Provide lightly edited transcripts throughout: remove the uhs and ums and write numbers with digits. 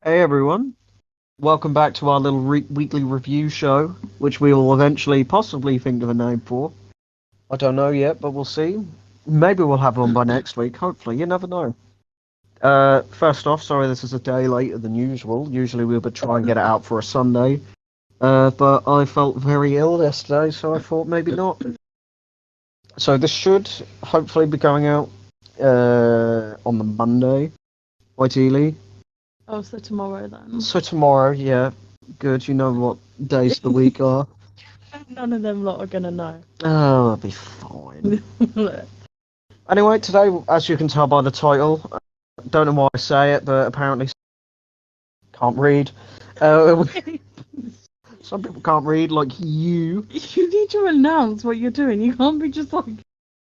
Hey everyone, welcome back to our little weekly review show, which we will eventually possibly think of a name for. I don't know yet, but we'll see. Maybe we'll have one by next week, hopefully, you never know. First off, sorry this is a day later than usual. Usually we would try and get it out for a Sunday, but I felt very ill yesterday, so I thought maybe not. So this should hopefully be going out on the Monday, ideally. Oh, so tomorrow then. So tomorrow, yeah, good. You know what days of the week are. None of them lot are gonna know. Oh, I'll be fine. Anyway, today, as you can tell by the title, don't know why I say it, but apparently can't read. Uh, some people can't read, like you. You need to announce what you're doing. You can't be just like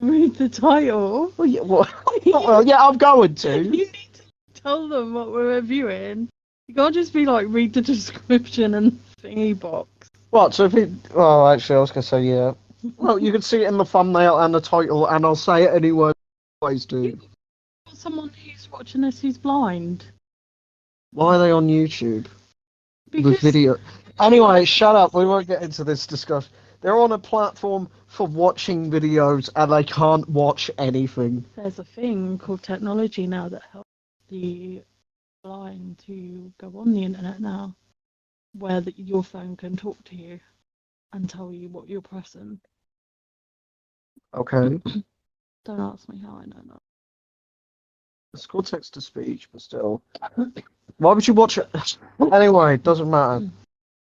read the title. Well, yeah, well, yeah, I'm going to. You need to tell them what we're reviewing. You can't just be like read the description and thingy box. What? So if it? Oh, actually, I was gonna say yeah. Well, you can see it in the thumbnail and the title, and I'll say it anyway. Always do. Someone who's watching this who's blind. Why are they on YouTube with Because video? Anyway, shut up. We won't get into this discussion. They're on a platform for watching videos, and they can't watch anything. there's a thing called technology now that helps the blind to go on the internet now, where your phone can talk to you and tell you what you're pressing. Okay. Don't ask me how I know that. It's called text to speech, but still. Why would you watch it? Anyway, it doesn't matter.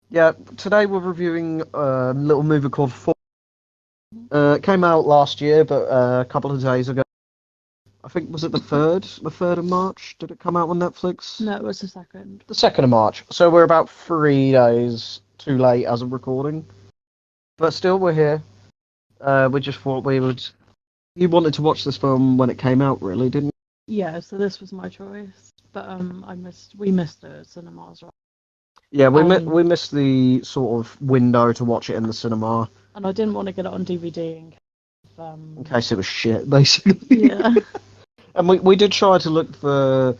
Yeah, today we're reviewing a little movie called Four. It came out last year, but a couple of days ago. I think, was it the 3rd? The 3rd of March? Did it come out on Netflix? No, it was the second. The 2nd of March. So we're about 3 days too late as of recording. But still, we're here. We just thought we would. You wanted to watch this film when it came out, really, didn't you? Yeah, so this was my choice, but we missed the cinemas, right? Yeah, we missed the sort of window to watch it in the cinema. And I didn't want to get it on DVD In case it was shit, basically. Yeah. And we did try to look for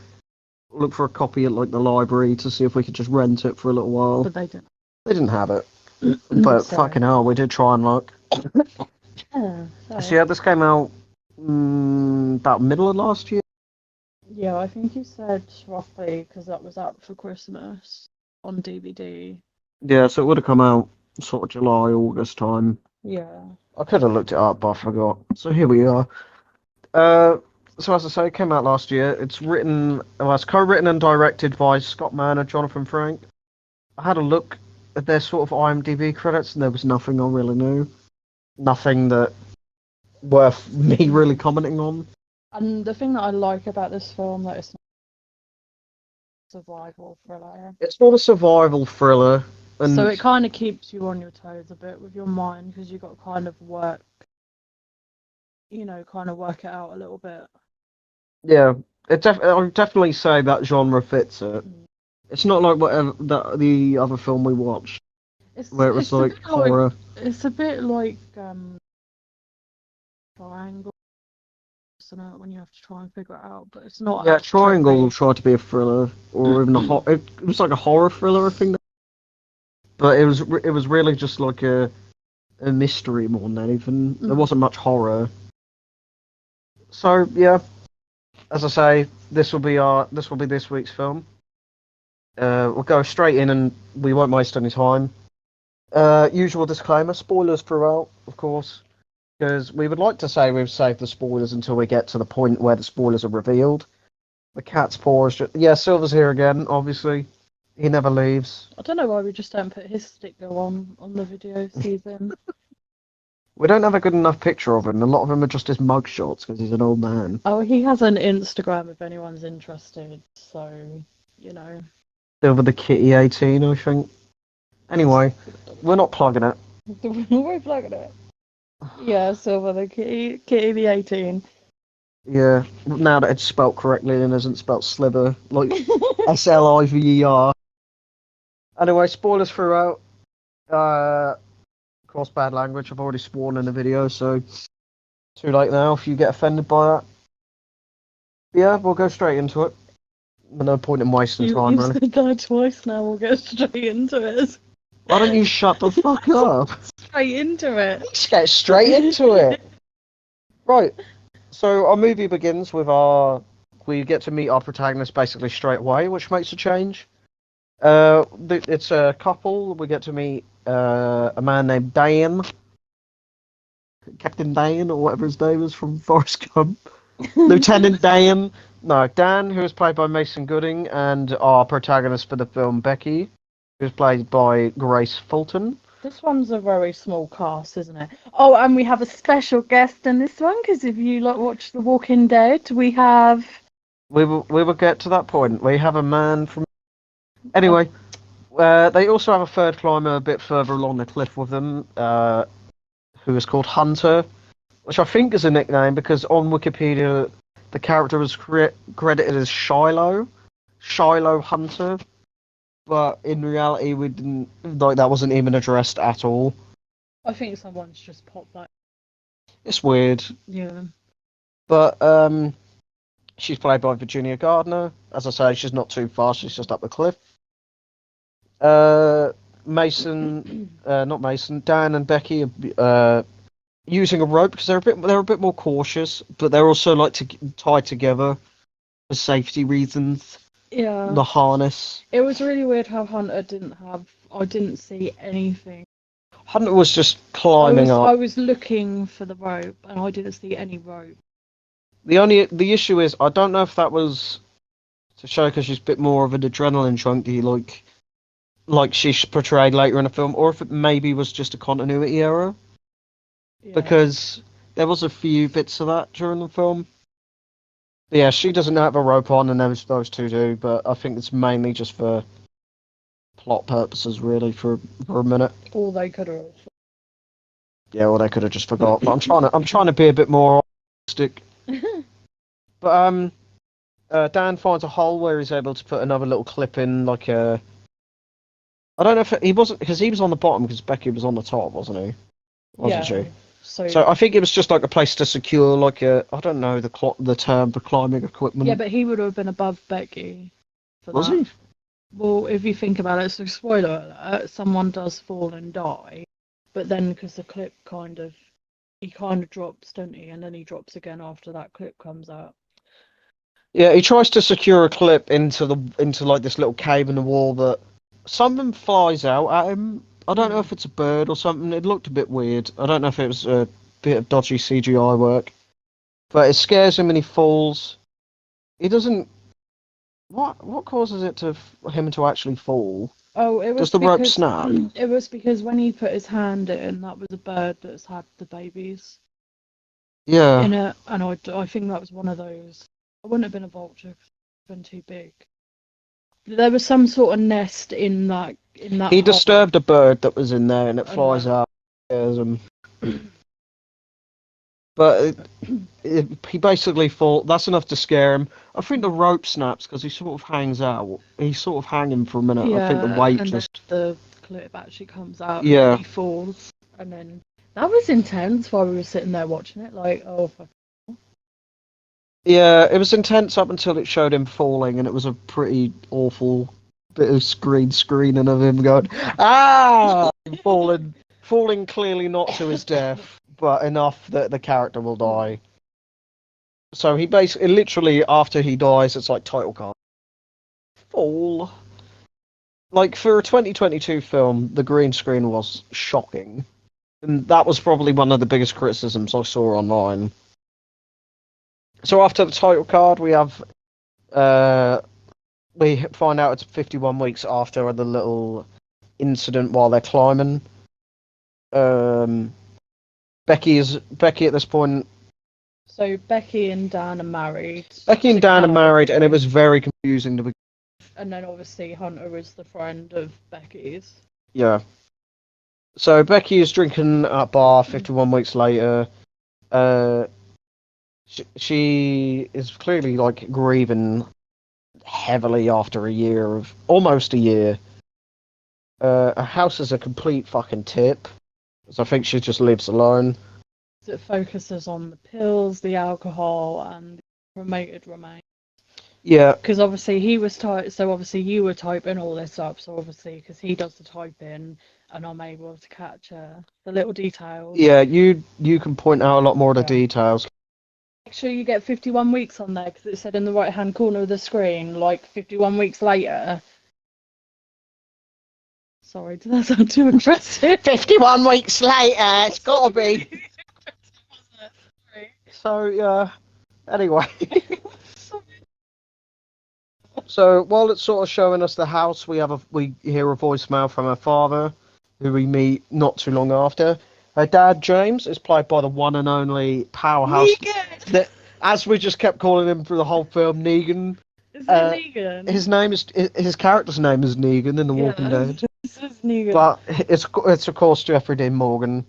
a copy at like the library to see if we could just rent it for a little while. But they didn't. They didn't have it. But fucking hell, we did try and look. Yeah, So yeah, this came out about middle of last year. yeah, I think you said roughly because that was out for Christmas on DVD. Yeah, so it would have come out sort of July, August time. Yeah. I could have looked it up, but I forgot. So here we are. So as I say, it came out last year. It's co-written and directed by Scott Mann and Jonathan Frank. I had a look at their sort of IMDb credits, and there was nothing I really knew. Nothing that worth me really commenting on. And the thing that I like about this film that it's not a survival thriller. It's not a survival thriller, and So it kind of keeps you on your toes a bit with your mind because you've got to kind of work it out a little bit. yeah, I would definitely say that genre fits it. It's not like whatever the other film we watched, where it was like horror. It's a bit like Triangle, isn't it, when you have to try and figure it out, but it's not. Yeah, Triangle tried to be a thriller, or even it was like a horror thriller, I think. But it was really just like a mystery more than anything. There wasn't much horror. So yeah, as I say, this will be this week's film. We'll go straight in and we won't waste any time. Usual disclaimer: spoilers throughout, of course, because we would like to say we've saved the spoilers until we get to the point where the spoilers are revealed. The cat's paw is just Silver's here again. Obviously, he never leaves. I don't know why we just don't put his sticker on the video season. We don't have a good enough picture of him. A lot of them are just his mugshots because he's an old man. Oh, he has an Instagram if anyone's interested. So, Silver the Kitty 18, I think. Anyway, we're not plugging it. We're plugging it. Yeah, Silver the Kitty the 18. Yeah, now that it's spelt correctly and isn't spelt sliver, like Sliver. Anyway, spoilers throughout. Of course, bad language. I've already sworn in the video, so too late now if you get offended by that. Yeah, we'll go straight into it. No point in wasting time, You've really. said that twice now. We'll get straight into it. Why don't you shut the fuck up? Straight into it. Let's get straight into it. Right. So our movie begins with we get to meet our protagonist basically straight away, which makes a change. It's a couple. We get to meet a man named Dan, Captain Dan, or whatever his name is from Forrest Gump. Lieutenant Dan. No, Dan, who is played by Mason Gooding, and our protagonist for the film, Becky, who's played by Grace Fulton. This one's a very small cast, isn't it? Oh, and we have a special guest in this one because if you watch The Walking Dead, we have. We will get to that point. We have a man from. Anyway, they also have a third climber a bit further along the cliff with them, who is called Hunter, which I think is a nickname because on Wikipedia the character was credited as Shiloh Hunter, but in reality we didn't that wasn't even addressed at all. I think someone's just popped that. It's weird. Yeah. But she's played by Virginia Gardner. As I say, she's not too far. She's just up the cliff. Mason, not Mason. Dan and Becky are using a rope because they're a bit more cautious, but they're also like tied together for safety reasons. Yeah. The harness. It was really weird how Hunter I didn't see anything. Hunter was just climbing up. I was looking for the rope and I didn't see any rope. The issue is I don't know if that was to show because she's a bit more of an adrenaline junkie, like she's portrayed later in the film, or if it maybe was just a continuity error. Yeah. Because there was a few bits of that during the film. But yeah, she doesn't have a rope on, and those two do. But I think it's mainly just for plot purposes, really, for a minute. Or they could have. Yeah, or they could have just forgot. But I'm trying to be a bit more optimistic. But Dan finds a hole where he's able to put another little clip in, like a. I don't know if he wasn't because he was on the bottom because Becky was on the top, wasn't he? Wasn't she? So I think it was just like a place to secure, like I don't know the term for climbing equipment. Yeah, but he would have been above Becky. Was he? Well, if you think about it, so spoiler alert, someone does fall and die, but then because the clip he kind of drops, don't he? And then he drops again after that clip comes out. Yeah, he tries to secure a clip into like this little cave in the wall that something flies out at him. I don't know if it's a bird or something. It looked a bit weird. I don't know if it was a bit of dodgy CGI work, but it scares him and he falls. He doesn't. What causes him to actually fall? Oh, it was does the rope snap? It was because when he put his hand in, that was a bird that's had the babies. Yeah. In it, and I think that was one of those. It wouldn't have been a vulture because it would have been too big. There was some sort of nest in that. He disturbed a bird that was in there, and it flies out. Scares him. But he basically falls. That's enough to scare him. I think the rope snaps because he sort of hangs out. He's sort of hanging for a minute. Yeah, I think the weight and just. The clip actually comes out. Yeah. And he falls, and then that was intense while we were sitting there watching it. Like, oh. Yeah, it was intense up until it showed him falling, and it was a pretty awful bit of screening of him going, ah, falling clearly not to his death, but enough that the character will die. So he basically, literally, after he dies, it's like title card. Fall. Like, for a 2022 film, the green screen was shocking. And that was probably one of the biggest criticisms I saw online. So after the title card, we have, we find out it's 51 weeks after the little incident while they're climbing. Becky at this point. So Becky and Dan are married. And it was very confusing to begin. And then obviously Hunter is the friend of Becky's. Yeah. So Becky is drinking at a bar 51 weeks later. She is clearly like grieving heavily after almost a year. Her house is a complete fucking tip. So I think she just lives alone. It focuses on the pills, the alcohol, and the cremated remains. Yeah, Because obviously he was so obviously you were typing all this up. So obviously, because he does the typing, and I'm able to catch the little details. yeah. You can point out a lot more of the Yeah. details. Make sure you get 51 weeks on there because it said in the right hand corner of the screen, like 51 weeks later. Sorry, did that sound too aggressive? 51 weeks later, it's gotta be. So yeah. Anyway, so while it's sort of showing us the house, we hear a voicemail from her father, who we meet not too long after. Her dad, James, is played by the one and only powerhouse Negan! that, as we just kept calling him through the whole film, Negan. Is it Negan? His character's name is Negan in The Walking Yeah, Dead, this is Negan. but it's of course Jeffrey Dean Morgan.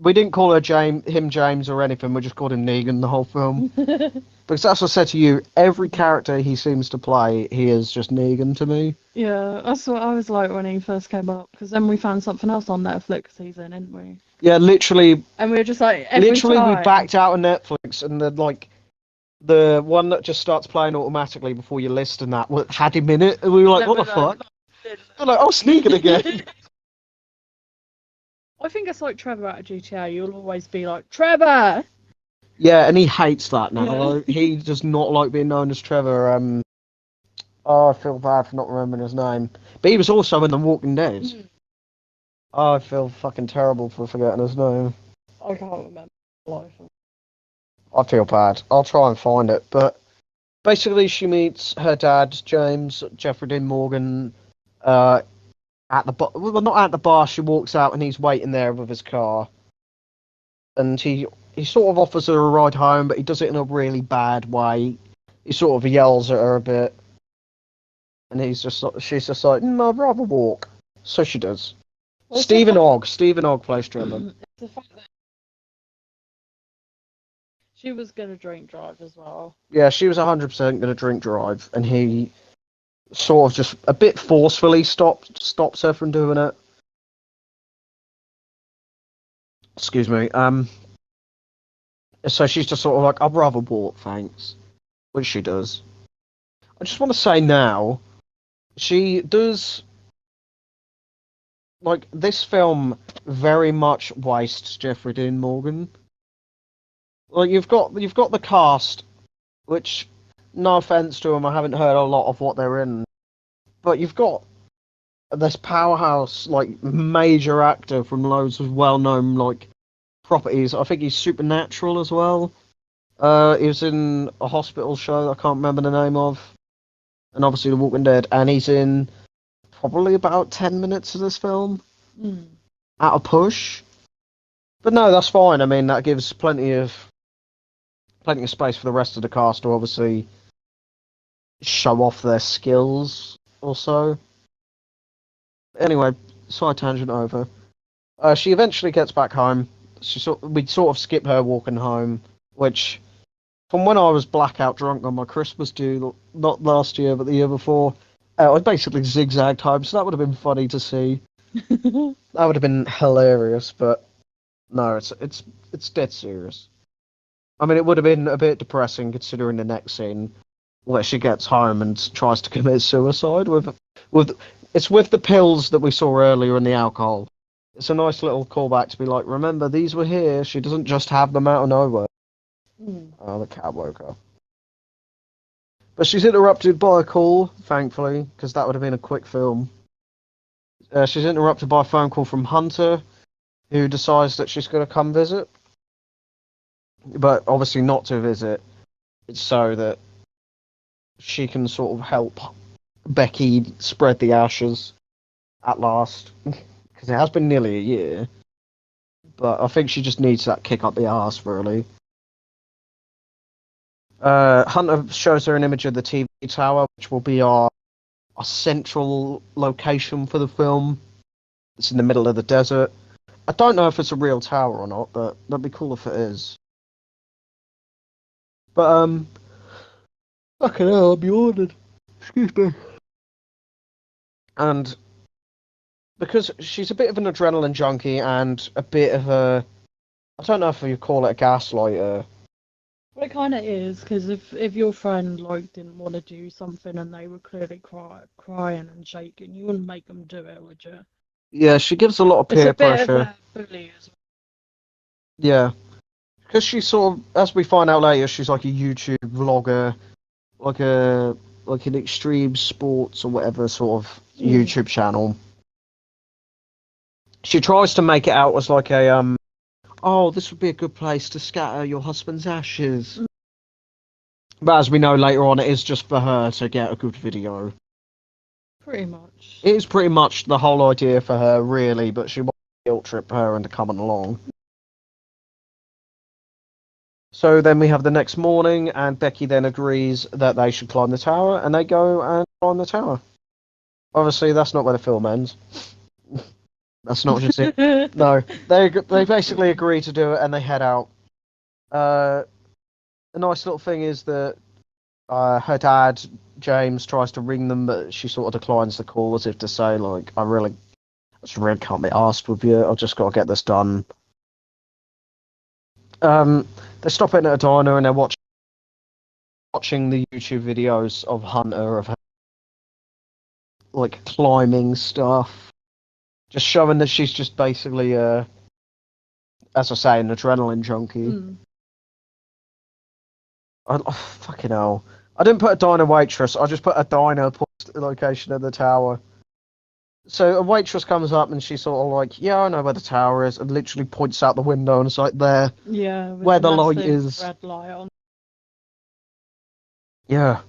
We didn't call him James or anything. We just called him Negan the whole film. Because that's what I said to you. Every character he seems to play, he is just Negan to me. Yeah, that's what I was like when he first came up. Because then we found something else on Netflix season, didn't we? Yeah, literally, And we were just like, every we time. backed out of Netflix, and the one that just starts playing automatically before your list and that had him in it, and we were like, what the fuck? We're like, oh, Negan again. I think it's like Trevor out of GTA. You'll always be like, Trevor! Yeah, and he hates that now. Yeah. He does not like being known as Trevor. Oh, I feel bad for not remembering his name. But he was also in The Walking Dead. Oh, I feel fucking terrible for forgetting his name. I can't remember life. I feel bad. I'll try and find it. But basically, she meets her dad, James, Jeffrey Dean Morgan, at the bar. Well, not at the bar. She walks out and he's waiting there with his car. And he sort of offers her a ride home, but he does it in a really bad way. He sort of yells at her a bit. And she's just like, I'd rather walk. So she does. Well, Stephen Ogg plays Trevor. It's the fact that she was going to drink drive as well. Yeah, she was 100% going to drink drive, and he sort of just a bit forcefully stops her from doing it. Excuse me. So she's just sort of like, I'd rather walk, thanks. Which she does. I just want to say now, she does. Like, this film very much wastes Jeffrey Dean Morgan. Like, you've got the cast, which, no offense to them, I haven't heard a lot of what they're in, but you've got this powerhouse, like, major actor from loads of well-known, like, properties. I think he's Supernatural as well. He was in a hospital show that I can't remember the name of, and obviously The Walking Dead, and he's in probably about 10 minutes of this film. At a push. But no, that's fine. I mean, that gives plenty of space for the rest of the cast to obviously show off their skills also. Anyway, side tangent over. She eventually gets back home. We'd sort of skip her walking home, which, from when I was blackout drunk on my Christmas do, not last year but the year before, I basically zigzagged home, so that would have been funny to see. That would have been hilarious, but no, it's dead serious. I mean, it would have been a bit depressing considering the next scene where she gets home and tries to commit suicide with it's with the pills that we saw earlier and the alcohol. It's a nice little callback to be like, remember, these were here. She doesn't just have them out of nowhere. Oh, the cat woke up. But she's interrupted by a call, thankfully, because that would have been a quick film. She's interrupted by a phone call from Hunter, who decides that she's going to come visit. But obviously not to visit. It's so that she can sort of help Becky spread the ashes at last. Because it has been nearly a year. But I think she just needs that kick up the arse, really. Hunter shows her an image of the TV tower, which will be our central location for the film. It's in the middle of the desert. I don't know if it's a real tower or not, but that'd be cool if it is. But, fucking hell, I'll be ordered. Excuse me. And because she's a bit of an adrenaline junkie and a bit of a, I don't know if you call it a gaslighter, Well, it kind of is, because if your friend like didn't want to do something and they were clearly crying and shaking, you wouldn't make them do it, would you? Yeah, she gives a lot of It's a peer bit of pressure. a bully as Yeah, because she's sort of, as we find out later, she's like a YouTube vlogger, like a like an extreme sports or whatever sort of well. Mm. YouTube channel. She tries to make it out as like a oh, this would be a good place to scatter your husband's ashes. Mm. But as we know later on, it is just for her to get a good video. Pretty much. It is pretty much the whole idea for her, really, but she wants to guilt trip her into coming along. So then we have the next morning, and Becky then agrees that they should climb the tower, and they go and climb the tower. Obviously, that's not where the film ends. That's not just it. No, they basically agree to do it, and they head out. A nice little thing is that her dad James tries to ring them, but she sort of declines the call as if to say, like, I just really can't be asked with you. I've just got to get this done. They stop in at a diner and they're watching the YouTube videos of Hunter of her, like climbing stuff, just showing that she's just basically, as I say, an adrenaline junkie. Mm. Oh, fucking hell! I didn't put a diner waitress. I just put a diner location of the tower. So a waitress comes up and she's sort of like, "Yeah, I know where the tower is," and literally points out the window and it's like there, Yeah, with where the the light massive is. red light on. Yeah.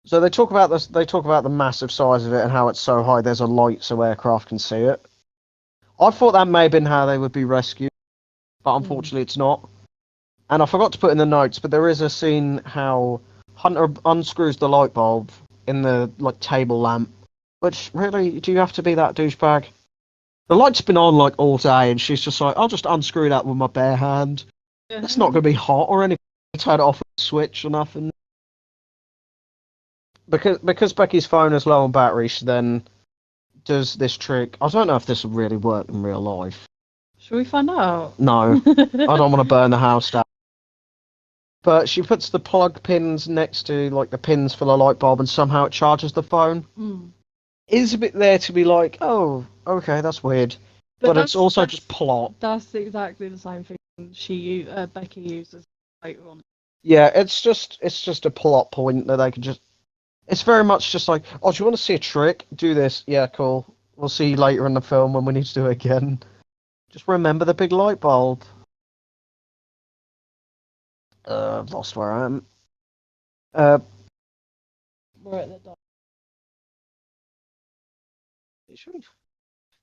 So they talk about this. They talk about the massive size of it and how it's so high. There's a light so aircraft can see it. I thought that may have been how they would be rescued, but Mm. unfortunately it's not. And I forgot to put in the notes, but there is a scene how Hunter unscrews the light bulb in the like table lamp. Which really, do you have to be that douchebag? The light's been on like all day, and she's just like, I'll just unscrew that with my bare hand. It's not going to be hot or anything. Turn it off with a switch or nothing. Because Becky's phone is low on battery, she then does this trick. I don't know if this would really work in real life. Shall we find out? No, I don't want to burn the house down. But she puts the plug pins next to like the pins for the light bulb, and somehow it charges the phone. Mm. Is a bit there to be like, oh, okay, that's weird. But it's also just plot. That's exactly the same thing Becky uses later on. Yeah, it's just a plot point that they could just. It's very much just like, oh, do you want to see a trick? Do this. Yeah, cool. We'll see you later in the film when we need to do it again. Just remember the big light bulb. I've lost where I am. Uh, We're at the dock.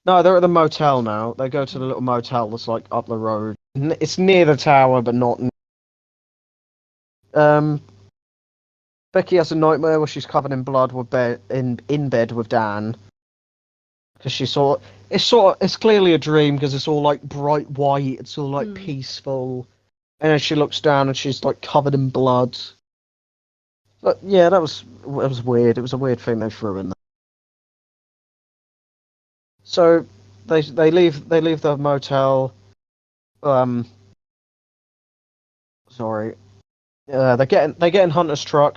no, they're at the motel now. They go to the little motel that's like up the road. It's near the tower, but not. Um, Becky has a nightmare where she's covered in blood with in bed with Dan because it's clearly a dream because it's all like bright white. It's all like peaceful, and then she looks down and she's like covered in blood. But yeah, it was weird. It was a weird thing they threw in there. So they leave the motel. Um, sorry. They get in Hunter's truck.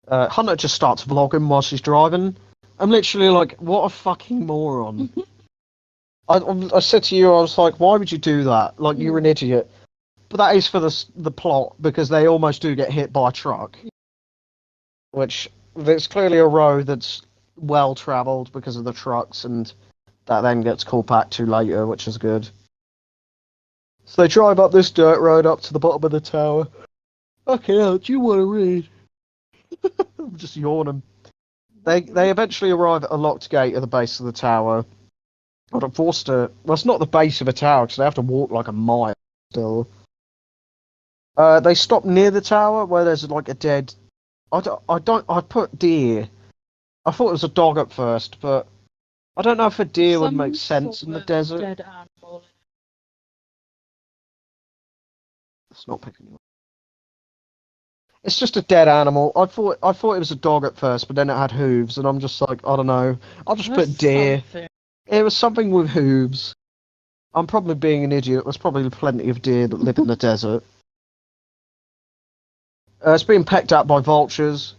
Hunter just starts vlogging while she's driving. I'm literally like, what a fucking moron. I said to you, I was like, why would you do that? Like, you're an idiot. But that is for the plot because they almost do get hit by a truck, which there's clearly a road that's well travelled because of the trucks, and that then gets called back to later, which is good. So they drive up this dirt road up to the bottom of the tower. Okay, hell, do you want to read? I'm just yawning. They eventually arrive at a locked gate at the base of the tower. But I'm forced to. Well, it's not the base of a tower because they have to walk like a mile still. They stop near the tower where there's like a dead. I put deer. I thought it was a dog at first, but I don't know if a deer would make sense in the desert. Dead animal. It's not picking you up. It's just a dead animal. I thought it was a dog at first, but then it had hooves, and I'm just like, I don't know. I'll just put deer. Something. It was something with hooves. I'm probably being an idiot. There's probably plenty of deer that live in the desert. It's being pecked at by vultures.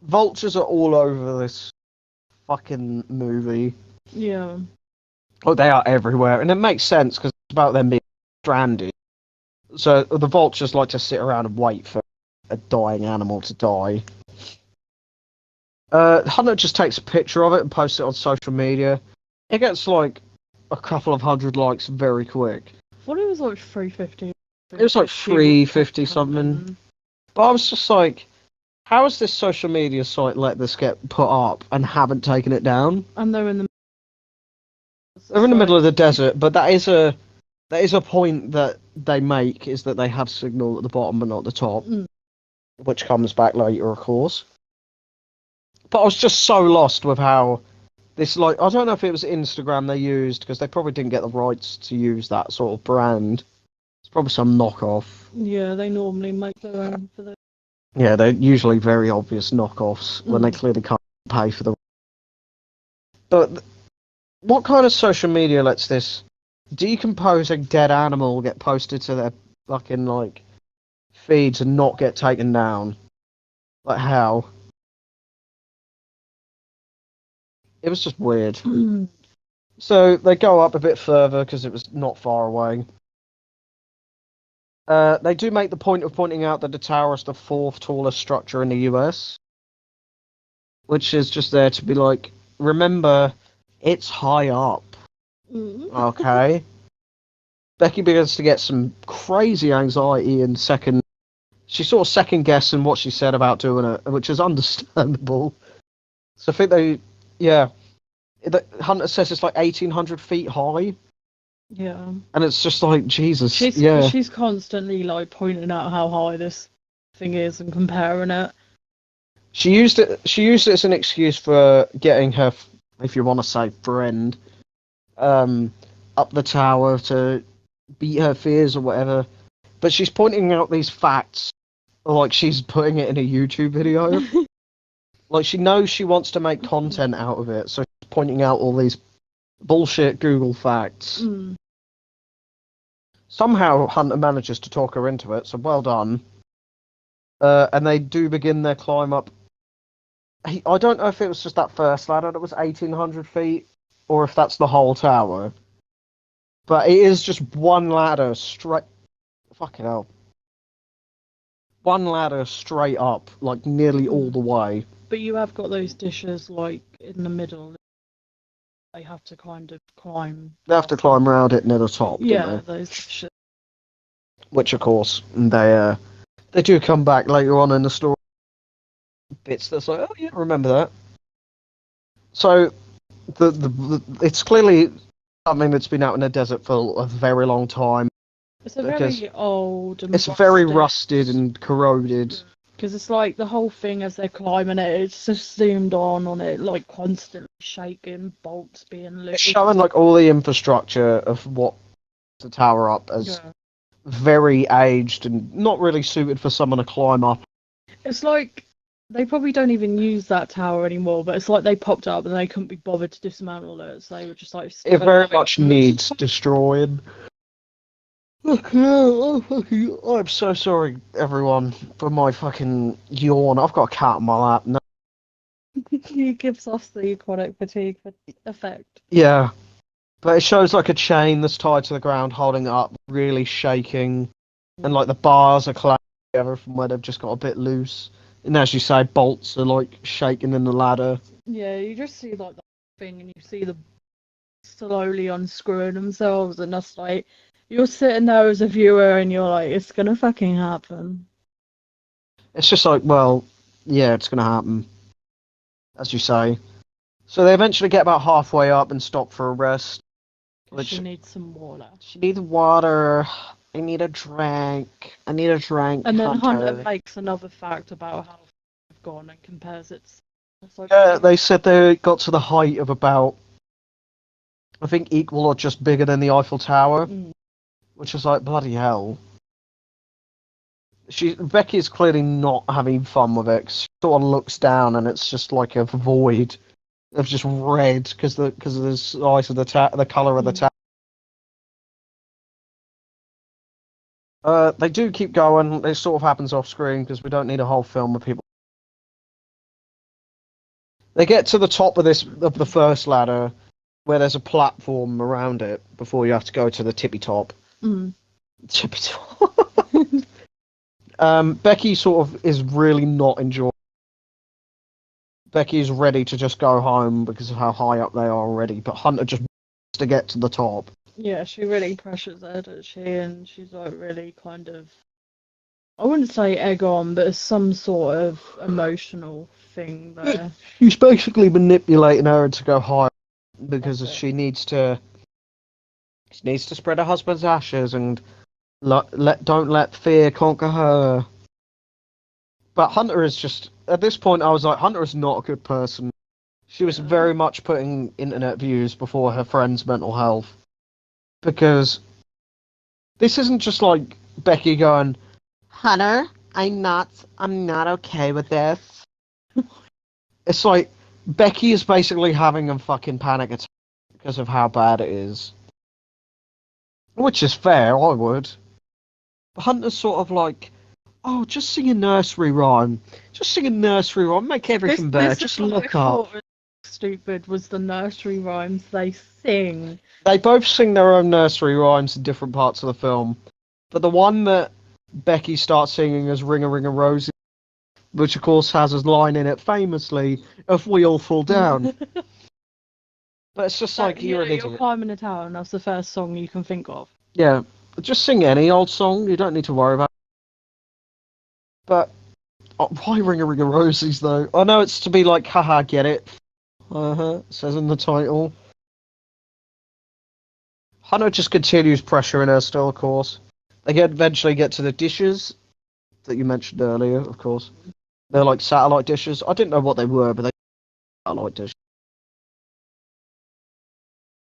Vultures are all over this fucking movie. Yeah. Oh, they are everywhere, and it makes sense because it's about them being stranded. So the vultures like to sit around and wait for a dying animal to die. Hunter just takes a picture of it and posts it on social media. It gets like a couple of hundred likes very quick. What it was like 350. It was like 350 something. But I was just like, how has this social media site let this get put up and haven't taken it down? And they're in the. They're in the middle of the desert, but that is a point that they make, is that they have signal at the bottom but not the top, which comes back later, of course. But I was just so lost with how this, like, I don't know if it was Instagram they used, because they probably didn't get the rights to use that sort of brand. It's probably some knockoff. Yeah, they normally make their own for the. Yeah, they're usually very obvious knockoffs when they clearly can't pay for them. But what kind of social media lets this decomposing dead animal get posted to their fucking, like, feeds and not get taken down? Like, how? It was just weird. So they go up a bit further because it was not far away. They do make the point of pointing out that the tower is the fourth tallest structure in the US, which is just there to be like, remember, it's high up. Okay. Becky begins to get some crazy anxiety and she's sort of second guessing what she said about doing it, which is understandable. So I think Hunter says it's like 1,800 feet high. Yeah. And it's just like, Jesus. She's constantly like pointing out how high this thing is and comparing it. She used it as an excuse for getting her, if you want to say friend, up the tower to beat her fears or whatever. But she's pointing out these facts like she's putting it in a YouTube video. Like, she knows she wants to make content out of it, so she's pointing out all these bullshit Google facts. Somehow Hunter manages to talk her into it, so well done. And they do begin their climb up. I don't know if it was just that first ladder that was 1,800 feet, or if that's the whole tower. But it is just one ladder straight. Fucking hell. One ladder straight up, like nearly all the way. But you have got those dishes like in the middle. They have to kind of climb. They have to climb around it near the top. Yeah, don't they? those dishes. Which, of course, they do come back later on in the story. Bits that's like, oh yeah, remember that. So, it's clearly something that's been out in the desert for a very long time. It's a very old and it's very rusted and corroded. Because it's like the whole thing as they're climbing it, it's just zoomed on it, like constantly shaking, bolts being loose. It's showing like all the infrastructure of what the tower up as very aged and not really suited for someone to climb up. It's like they probably don't even use that tower anymore, but it's like they popped up and they couldn't be bothered to dismantle it, so they were just like... It very much needs destroying. I'm so sorry, everyone, for my fucking yawn. I've got a cat on my lap now. He gives off the chronic fatigue effect. Yeah. But it shows like a chain that's tied to the ground, holding it up, really shaking. And like the bars are clamped together from where they've just got a bit loose. And as you say, bolts are like shaking in the ladder. Yeah, you just see like the thing and you see them slowly unscrewing themselves, and that's like... You're sitting there as a viewer and you're like, it's gonna fucking happen. It's just like, well, yeah, it's gonna happen. As you say. So they eventually get about halfway up and stop for a rest. She needs some water. She needs water. I need a drink. I need a drink. And then Hunter makes another fact about how they've gone and compares it. Like, yeah, they said they got to the height of about, I think, equal or just bigger than the Eiffel Tower. Which is like, bloody hell. Becky's clearly not having fun with it. She sort of looks down and it's just like a void of just red because of the size of the colour of the tower. They do keep going. It sort of happens off screen because we don't need a whole film of people. They get to the top of the first ladder, where there's a platform around it before you have to go to the tippy top. Mm. Tippy top. Becky sort of is really not enjoying. Becky is ready to just go home because of how high up they are already, but Hunter just wants to get to the top. Yeah, she really pressures her, doesn't she? And she's like really kind of, I wouldn't say egg on, but it's some sort of emotional thing there. She's basically manipulating her to go higher because That's it. she needs to spread her husband's ashes and don't let fear conquer her. But Hunter is just at this point I was like, Hunter is not a good person. She was Yeah. very much putting internet views before her friend's mental health. Because this isn't just like Becky going, Hunter, I'm not okay with this. It's like Becky is basically having a fucking panic attack because of how bad it is. Which is fair, I would. But Hunter's sort of like, oh, just sing a nursery rhyme. Just sing a nursery rhyme, make everything better. This Just is what look I up. thought was stupid was the nursery rhymes they sing. They both sing their own nursery rhymes in different parts of the film. But the one that Becky starts singing is Ring a Ring a Rosie, which of course has a line in it famously, if we all fall down. But it's just like, you're an You're idiot. climbing a tower, and that's the first song you can think of. Yeah, just sing any old song, you don't need to worry about it. But why Ring a Ring a Rosies though? I know it's to be like, haha, get it. Says in the title. Hunter just continues pressuring her still, of course. They eventually get to the dishes that you mentioned earlier, of course. They're like satellite dishes. I didn't know what they were, but they were satellite dishes.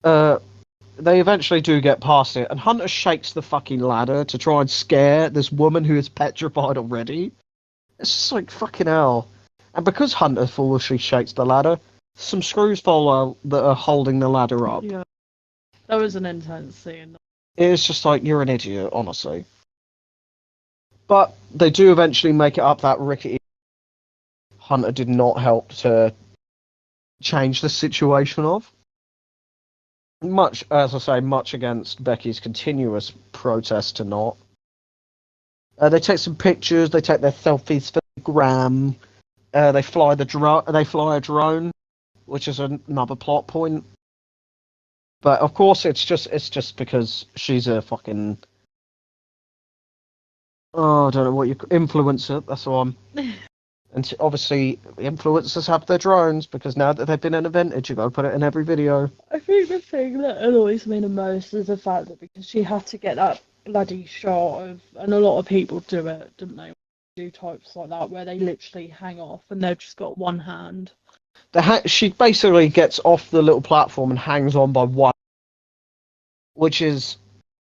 Uh, they eventually do get past it, and Hunter shakes the fucking ladder to try and scare this woman who is petrified already. It's just like, fucking hell. And because Hunter foolishly shakes the ladder, some screws fall out that are holding the ladder up. Yeah, that was an intense scene. It's just like, you're an idiot, honestly. But they do eventually make it up that rickety. Hunter did not help to change the situation of. Much, as I say, much against Becky's continuous protest to not. They take some pictures. They take their selfies for the gram. They fly They fly a drone, which is another plot point. But of course, it's just because she's a fucking, oh, I don't know what you influencer. That's the one. And obviously, influencers have their drones because now that they've been invented, you got to put it in every video. I think the thing that annoys me the most is the fact that because she had to get that bloody shot of, and a lot of people do it, didn't they? Do types like that where they literally hang off and they've just got one hand. She basically gets off the little platform and hangs on by one, which is,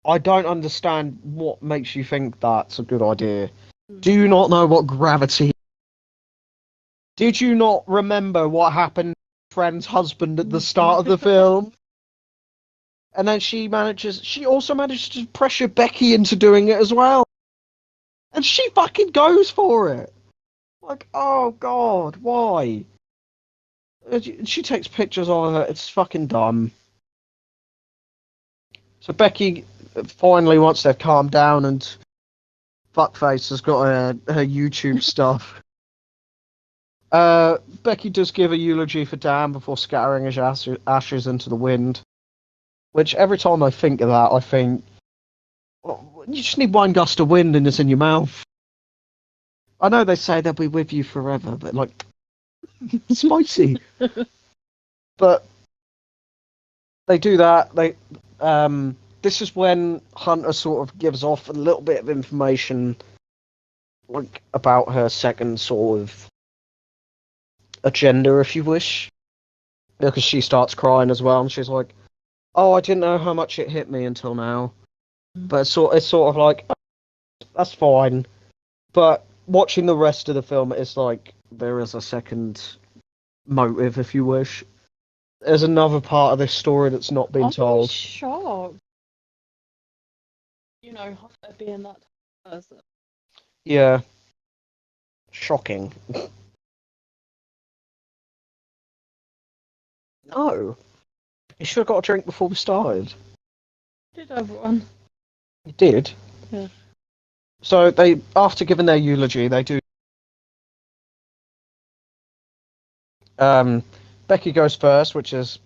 I don't understand what makes you think that's a good idea. Do you not know what gravity? Did you not remember what happened to friend's husband at the start of the film? And then she also manages to pressure Becky into doing it as well. And she fucking goes for it. Like, oh god, why? She takes pictures of it, it's fucking dumb. So Becky finally, once they've calmed down and Fuckface has got her YouTube stuff. Becky does give a eulogy for Dan before scattering his ashes into the wind. Which, every time I think of that, I think, well, you just need one gust of wind and it's in your mouth. I know they say they'll be with you forever, but like, spicy. But they do that. This is when Hunter sort of gives off a little bit of information, like, about her second sort of agenda, if you wish. Because she starts crying as well, and she's like, "Oh, I didn't know how much it hit me until now." But it's sort of like, oh, that's fine. But watching the rest of the film, it's like there is a second motive, if you wish. There's another part of this story that's not been told. Shocked. You know, Hunter being that type of person. Yeah. Shocking. No. You should have got a drink before we started. Did everyone? You did. Yeah. So they, after giving their eulogy, they do. Becky goes first, which is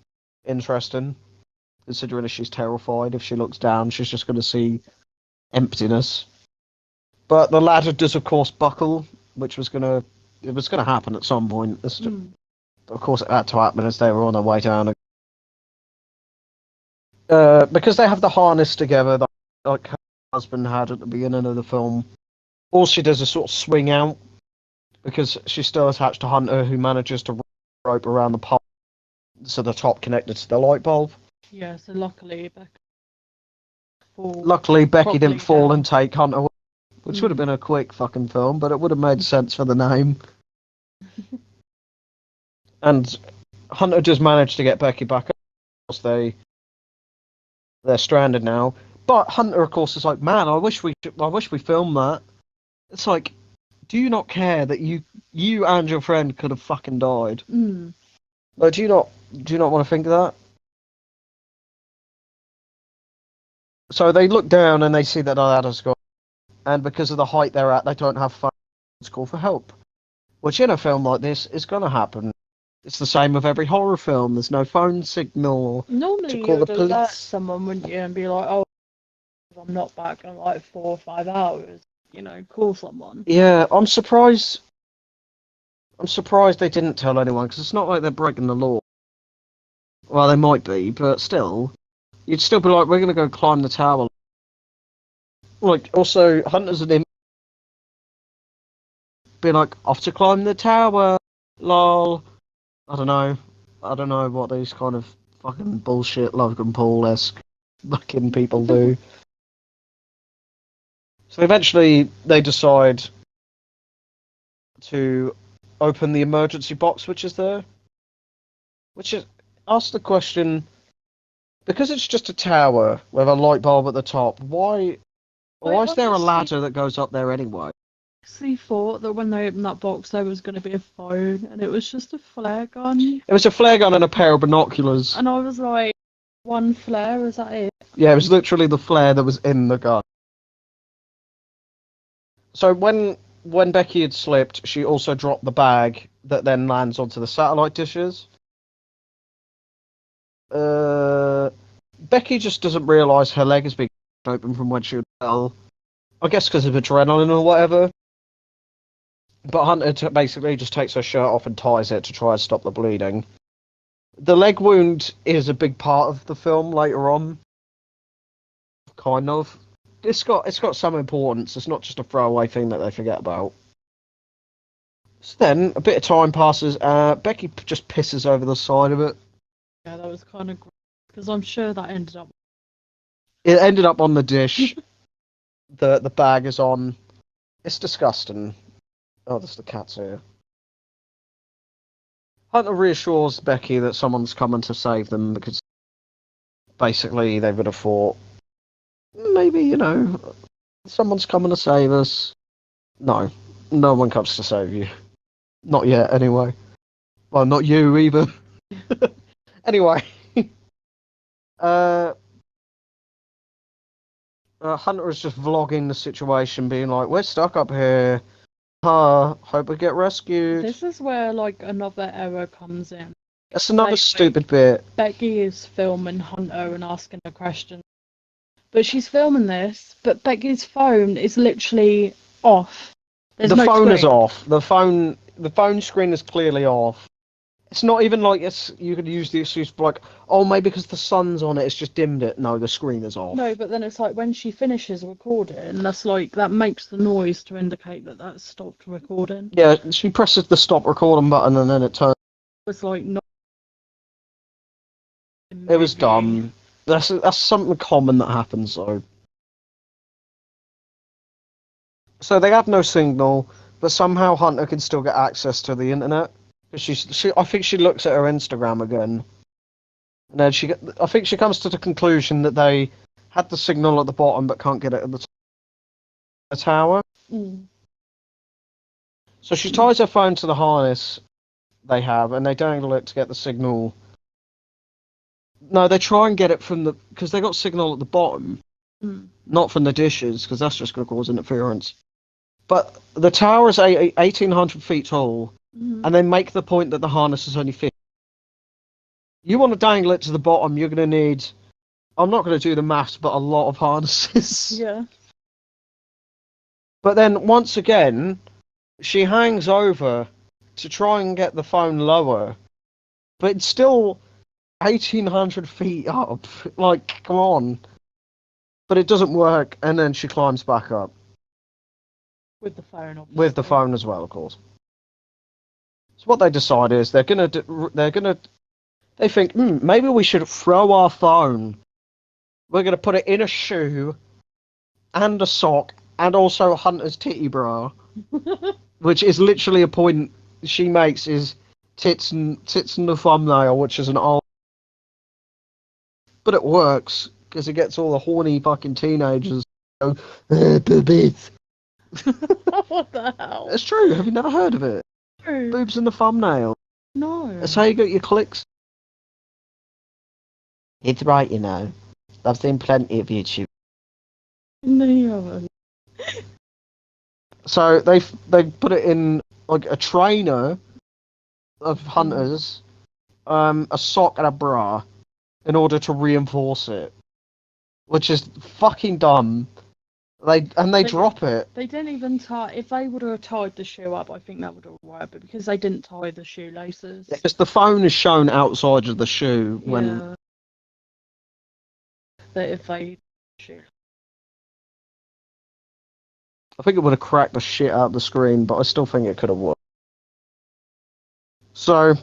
interesting, considering that she's terrified. If she looks down, she's just going to see emptiness. But the ladder does, of course, buckle, which was gonna it was gonna happen at some point. Of course, it had to happen as they were on their way down. Because they have the harness together, like her husband had at the beginning of the film. All she does is sort of swing out because she's still attached to Hunter, who manages to rope around the pole, so the top connected to the light bulb. Yeah, so luckily Becky didn't fall down. and take Hunter, which would have been a quick fucking film, but it would have made sense for the name. And Hunter just managed to get Becky back up. They're stranded now. But Hunter, of course, is like, man, I wish we filmed that. It's like, do you not care that you and your friend could have fucking died? Like, do you not want to think of that? So they look down and they see that the ladder's gone, and because of the height they're at, they don't have phones to call for help. Which in a film like this is gonna happen. It's the same with every horror film. There's no phone signal Normally to call the you'd alert police. someone, wouldn't you, and be like, "Oh, I'm not back in like 4 or 5 hours." You know, call someone. Yeah, I'm surprised. I'm surprised they didn't tell anyone because it's not like they're breaking the law. Well, they might be, but still, you'd still be like, "We're gonna go climb the tower." Like, also, Hunter's an be like, "Off to climb the tower." Lol. I don't know what these kind of fucking bullshit Logan Paul-esque fucking people do. So eventually they decide to open the emergency box which is there. Which is, ask the question, because it's just a tower with a light bulb at the top, why is there a ladder that goes up there anyway? I actually thought that when they opened that box there was going to be a phone, and it was just a flare gun. It was a flare gun and a pair of binoculars. And I was like, one flare, is that it? Yeah, it was literally the flare that was in the gun. So when Becky had slipped, she also dropped the bag that then lands onto the satellite dishes. Becky just doesn't realise her leg is being open from when she fell. I guess because of adrenaline or whatever. But Hunter basically just takes her shirt off and ties it to try and stop the bleeding. The leg wound is a big part of the film later on. Kind of. It's got some importance. It's not just a throwaway thing that they forget about. So then, a bit of time passes. Becky just pisses over the side of it. Yeah, that was kind of gross, because I'm sure that ended up. It ended up on the dish. The bag is on. It's disgusting. Oh, there's the cats here. Hunter reassures Becky that someone's coming to save them because basically they would have thought, maybe, someone's coming to save us. No one comes to save you. Not yet, anyway. Well, not you either. Anyway. Hunter is just vlogging the situation, being like, we're stuck up here. Hope we get rescued. This is where, like, another error comes in. That's another stupid bit. Becky is filming Hunter and asking her questions. But she's filming this, but Becky's phone is literally off. There's no phone screen. is off. The phone screen is clearly off. It's not even like you could use the excuse for like, oh, maybe because the sun's on it, it's just dimmed it. No, the screen is off. No, but then it's like when she finishes recording, that makes the noise to indicate that that's stopped recording. Yeah, she presses the stop recording button and then it turns. It's like not. It was dumb. That's something common that happens though. So they have no signal, but somehow Hunter can still get access to the internet. I think she looks at her Instagram again, and then I think she comes to the conclusion that they had the signal at the bottom but can't get it at the tower. Mm. So she ties her phone to the harness they have, and they dangle it to get the signal. No, they try and get it from because they got signal at the bottom, not from the dishes, because that's just going to cause interference. But the tower is 1,800 feet tall, and they make the point that the harness is only 50. You want to dangle it to the bottom, you're going to need, I'm not going to do the maths, but a lot of harnesses. Yeah. But then, once again, she hangs over to try and get the phone lower, but it's still 1,800 feet up. Like, come on. But it doesn't work, and then she climbs back up. With the phone, obviously. With the phone as well, of course. So what they decide is they think, maybe we should throw our phone. We're gonna put it in a shoe, and a sock, and also Hunter's titty bra, which is literally a point she makes is tits and the thumbnail, which is an old. But it works because it gets all the horny fucking teenagers. Boobies. What the hell? It's true. Have you never heard of it? True. Boobs in the thumbnail. No. That's how you get your clicks. It's right, you know. I've seen plenty of YouTube. No, you haven't. So they put it in like a trainer of Hunters, a sock and a bra, in order to reinforce it, which is fucking dumb. They drop it. They didn't even tie. If they would have tied the shoe up, I think that would have worked. But because they didn't tie the shoelaces, Because the phone is shown outside of the shoe when. Yeah. That if they shoe. I think it would have cracked the shit out of the screen, but I still think it could have worked. So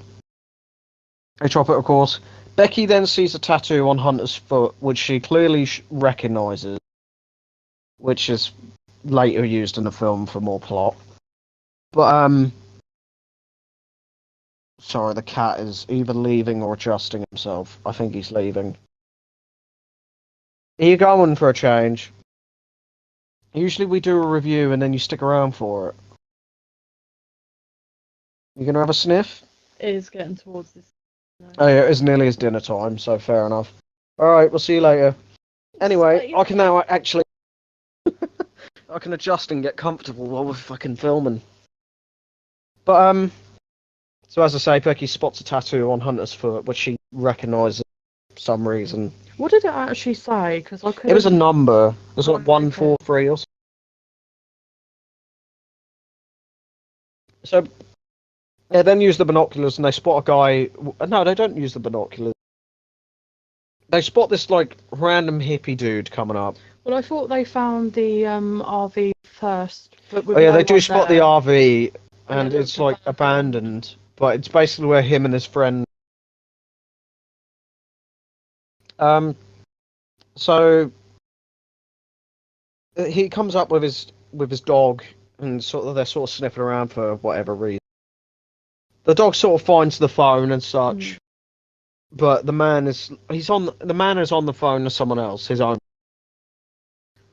they drop it, of course. Becky then sees a tattoo on Hunter's foot, which she clearly recognises, which is later used in the film for more plot. But, sorry, the cat is either leaving or adjusting himself. I think he's leaving. Are you going for a change? Usually we do a review and then you stick around for it. You gonna have a sniff? It is getting towards this. Oh yeah, it's nearly his dinner time, so fair enough. Alright, we'll see you later. Anyway, I can now actually... I can adjust and get comfortable while we're fucking filming. But, so as I say, Becky spots a tattoo on Hunter's foot, which she recognises for some reason. What did it actually say? Because I could. It was a number. It was like 143 or something. So, yeah, then use the binoculars and they spot a guy. No, they don't use the binoculars. They spot this like random hippie dude coming up. Well, I thought they found the RV first. But Oh yeah, they do spot the RV, and it it's looks like abandoned, but it's basically where him and his friend. So he comes up with his dog, and they're sort of sniffing around for whatever reason. The dog sort of finds the phone and such, but the man is on the phone to someone else, his own.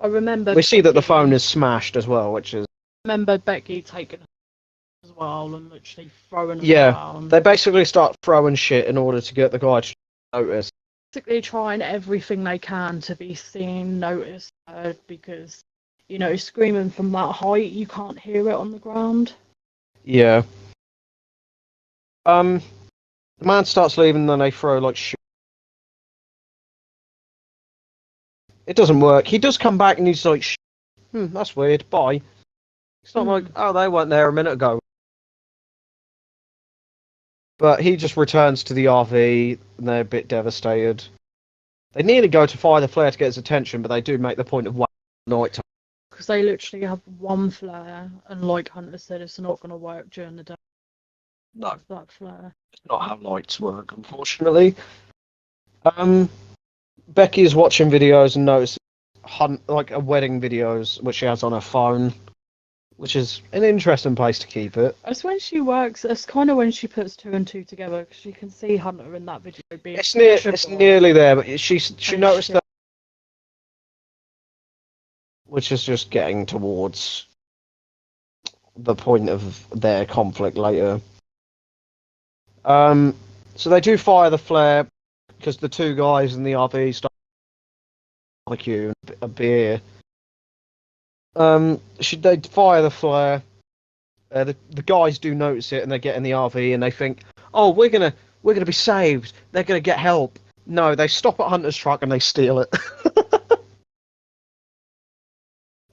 I remember. We see that the phone is smashed as well, which is. I remember Becky taking it as well and literally throwing it around. They basically start throwing shit in order to get the guy to notice. Basically trying everything they can to be seen, noticed, heard, because, you know, screaming from that height, you can't hear it on the ground. Yeah. The man starts leaving, then they throw like shit. It doesn't work. He does come back and he's like, that's weird, bye. It's not like, oh, they weren't there a minute ago. But he just returns to the RV, and they're a bit devastated. They nearly go to fire the flare to get his attention, but they do make the point of waiting night time. Because they literally have one flare, and like Hunter said, it's not going to work during the day. No. That flare. It's not how lights work, unfortunately. Becky is watching videos and notices like a wedding videos, which she has on her phone, which is an interesting place to keep it. That's when she works. It's kind of when she puts two and two together, because you can see Hunter in that video being. It's nearly there, but she noticed that which is just getting towards the point of their conflict later. So they do fire the flare because the two guys in the RV start barbecue and a beer. They fire the flare. The guys do notice it and they get in the RV and they think, "Oh, we're gonna be saved. They're gonna get help." No, they stop at Hunter's truck and they steal it.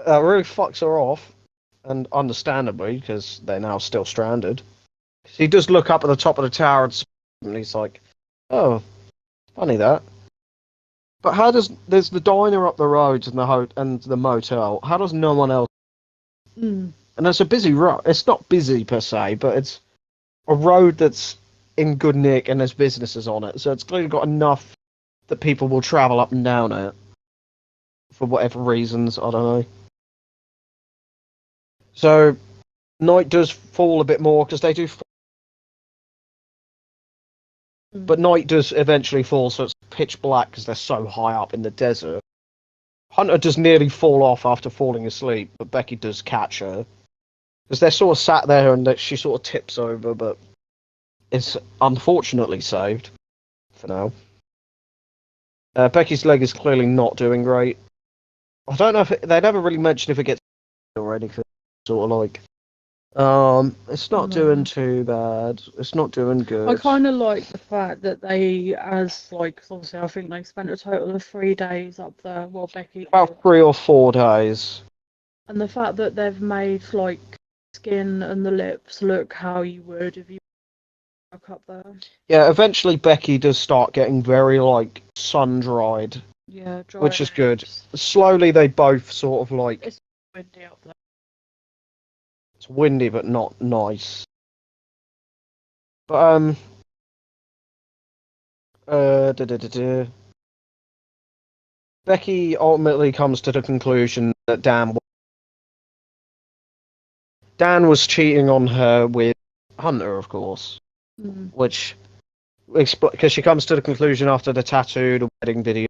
Really fucks her off, and understandably because they're now still stranded. He does look up at the top of the tower and he's like, "Oh, funny that." But how does there's the diner up the road and the motel? How does no one else? Mm. And it's a busy road. It's not busy per se, but it's a road that's in good nick and there's businesses on it, so it's clearly got enough that people will travel up and down it for whatever reasons. I don't know. So night does fall a bit more because they do, but night does eventually fall, so it's pitch black because they're so high up in the desert. Hunter does nearly fall off after falling asleep, but Becky does catch her because they're sort of sat there and she sort of tips over, but it's unfortunately saved for now. Becky's leg is clearly not doing great. I don't know if they never really mention if it gets or anything. Sort of like, it's not doing too bad. It's not doing good. I kind of like the fact that they, as like, 'cause obviously I think they spent a total of 3 days up there. Well, Becky About 3 or 4 days. And the fact that they've made like skin and the lips look how you would if you woke up there. Yeah, eventually Becky does start getting very like sun dried. Yeah, dry which is good. lips. Slowly they both sort of like. It's windy up there. It's windy but not nice. But Becky ultimately comes to the conclusion that Dan was cheating on her with Hunter, of course, which because she comes to the conclusion after the tattoo, the wedding video,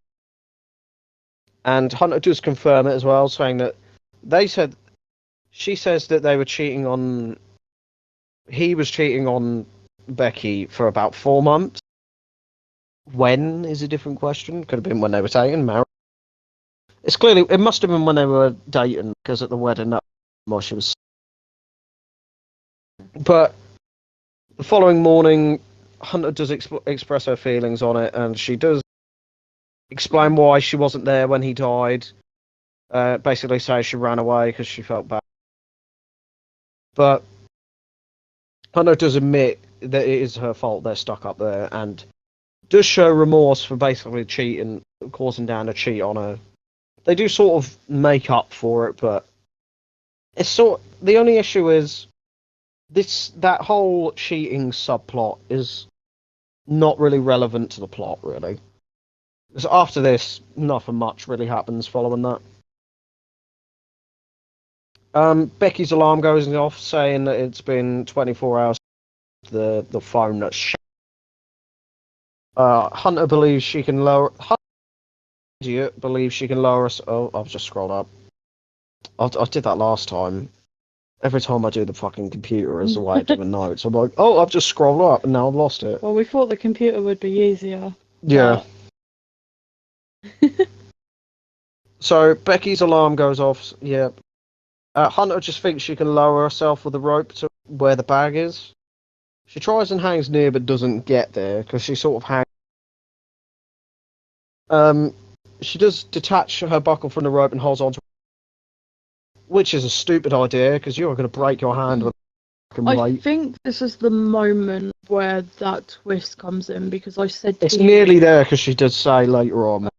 and Hunter does confirm it as well, saying that she says that they were cheating on. He was cheating on Becky for about 4 months. When is a different question. Could have been when they were dating, married. It must have been when they were dating, because at the wedding, well, she was. But the following morning, Hunter does express her feelings on it, and she does explain why she wasn't there when he died. Basically, say she ran away because she felt bad. But Hunter does admit that it is her fault they're stuck up there, and does show remorse for basically cheating, causing Dan to cheat on her. They do sort of make up for it, but it's the only issue is that whole cheating subplot is not really relevant to the plot, really. Because after this, nothing much really happens following that. Becky's alarm goes off, saying that it's been 24 hours. The phone that's shut. Hunter believes she can lower. Idiot believes she can lower us. Oh, I've just scrolled up. I did that last time. Every time I do the fucking computer as a way to do notes, I'm like, oh, I've just scrolled up and now I've lost it. Well, we thought the computer would be easier. Yeah. So Becky's alarm goes off. Yeah. Hunter just thinks she can lower herself with a rope to where the bag is. She tries and hangs near, but doesn't get there because she sort of hangs. She does detach her buckle from the rope and holds on to, which is a stupid idea because you're going to break your hand with a fucking weight. I think this is the moment where that twist comes in because I said it's nearly there because she does say later on.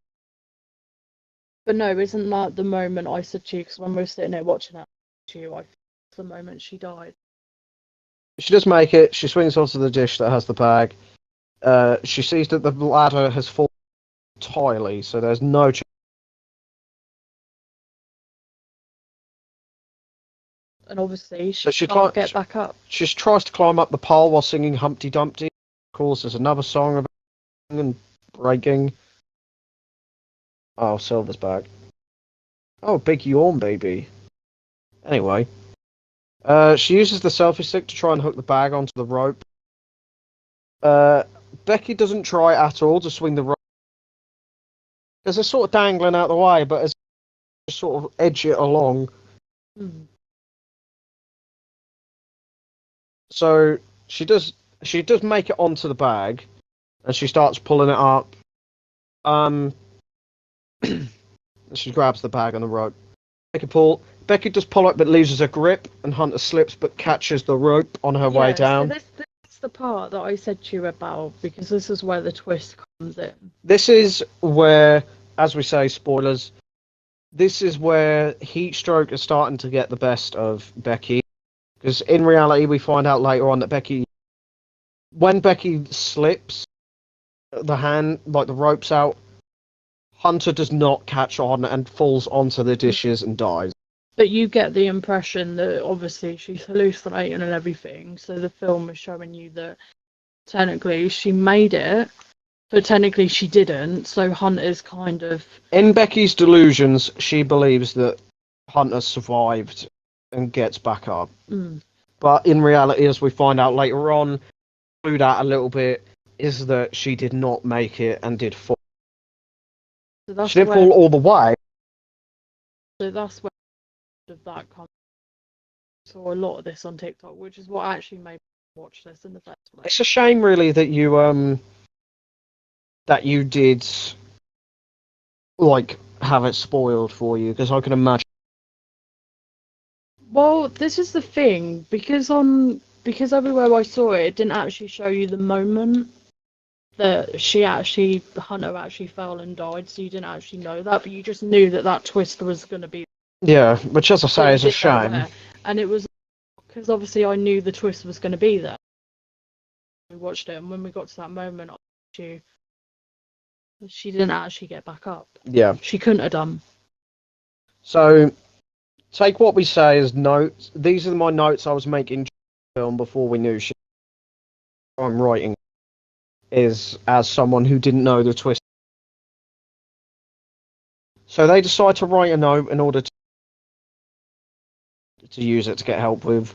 But no, isn't that the moment I said to you? Because when we were sitting there watching that, I think it's the moment she died. She does make it. She swings onto the dish that has the bag. She sees that the ladder has fallen entirely, so there's no chance. And obviously, she can't get back up. She tries to climb up the pole while singing Humpty Dumpty. Of course, there's another song about and breaking. Oh, Silver's back. Oh, big yawn, baby. Anyway, she uses the selfie stick to try and hook the bag onto the rope. Becky doesn't try at all to swing the rope because they're sort of dangling out the way, but as they sort of edge it along. Mm. So she does make it onto the bag, and she starts pulling it up. She grabs the bag and the rope. Becky does pull up but loses her grip, and Hunter slips but catches the rope on her way Yeah, so down. that's the part that I said to you about, because this is where the twist comes in. This is where, as we say, spoilers, this is where Heatstroke is starting to get the best of Becky. Because in reality, we find out later on that when Becky slips the hand, like the rope's out, Hunter does not catch on and falls onto the dishes and dies. But you get the impression that obviously she's hallucinating and everything, so the film is showing you that technically she made it, but technically she didn't, so Hunter's kind of... In Becky's delusions, she believes that Hunter survived and gets back up. Mm. But in reality, as we find out later on, through that a little bit, is that she did not make it and did fall. So She didn't fall all the way. So that's where that comes. Saw a lot of this on TikTok, which is what actually made me watch this in the first place. It's a shame, really, that you did like have it spoiled for you, because I can imagine. Well, this is the thing, because everywhere I saw it, it didn't actually show you the moment that the Hunter actually fell and died, so you didn't actually know that, but you just knew that twist was going to be. Yeah, which, as I say, is a shame. And it was because obviously I knew the twist was going to be there. We watched it, and when we got to that moment, she didn't actually get back up. Yeah. She couldn't have done. So, take what we say as notes. These are my notes I was making film before we knew I'm writing is as someone who didn't know the twist. So they decide to write a note in order to use it to get help with.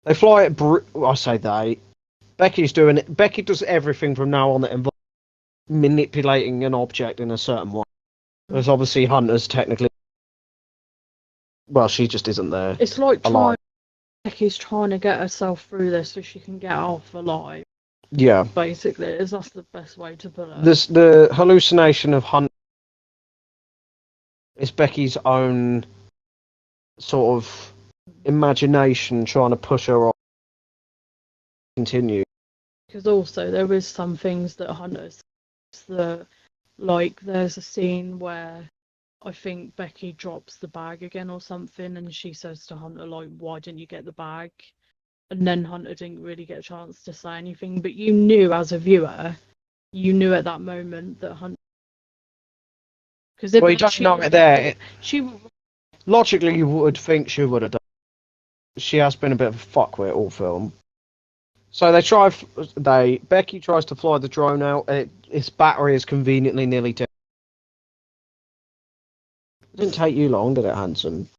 They fly it. I say they. Becky's doing it. Becky does everything from now on that involves manipulating an object in a certain way. Because obviously Hunter's technically. Well, she just isn't there. It's like Becky's trying to get herself through this so she can get off alive. Yeah. Basically, that's the best way to put it. The hallucination of Hunter is Becky's own sort of imagination trying to push her off. Continue. Because also there is some things that Hunter says, like there's a scene where I think Becky drops the bag again or something, and she says to Hunter, like, why didn't you get the bag? And then Hunter didn't really get a chance to say anything, but you knew as a viewer, you knew at that moment that Hunter... Because well, you don't know it there. Logically, you would think she would have done. She has been a bit of a fuckwit all film. So Becky tries to fly the drone out, and its battery is conveniently nearly dead. It didn't take you long, did it, handsome?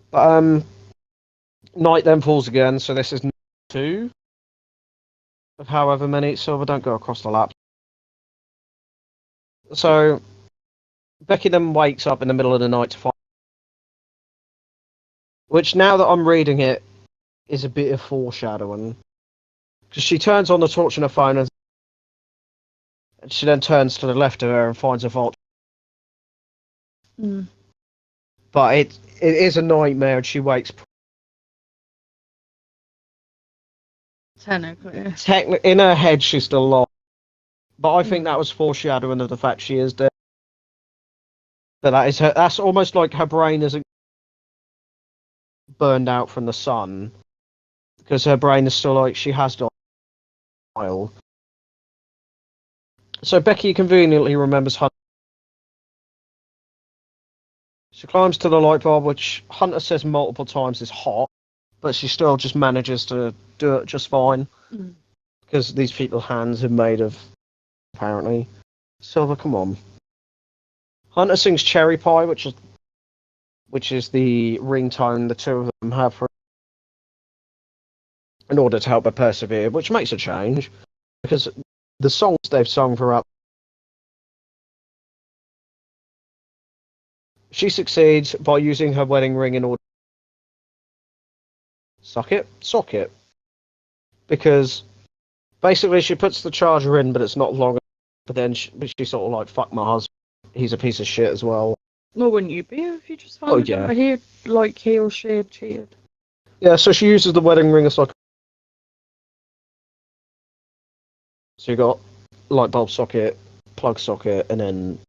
But night then falls again, so this is 2 of however many. Silver, don't go across the lap. So Becky then wakes up in the middle of the night to find, which now that I'm reading it is a bit of foreshadowing, because she turns on the torch on her phone and she then turns to the left of her and finds a vault. Mm. But it is a nightmare, and she wakes. Technically, in her head, she's still alive. But I think that was foreshadowing of the fact she is dead. That is her. That's almost like her brain isn't burned out from the sun, because her brain is still like she has died. So Becky conveniently remembers Hunter. She climbs to the light bulb, which Hunter says multiple times is hot, but she still just manages to do it just fine. Because these people's hands are made of, apparently. Silver, come on. Hunter sings Cherry Pie, which is which is the ringtone the two of them have in order to help her persevere, which makes a change because the songs they've sung throughout. She succeeds by using her wedding ring in order to sock it, because basically she puts the charger in, but it's not long. But then she sort of like, fuck my husband, he's a piece of shit as well. Well, wouldn't you be if you just found out he or she had cheated? Yeah, so she uses the wedding ring as like. So you got light bulb socket, plug socket, and then.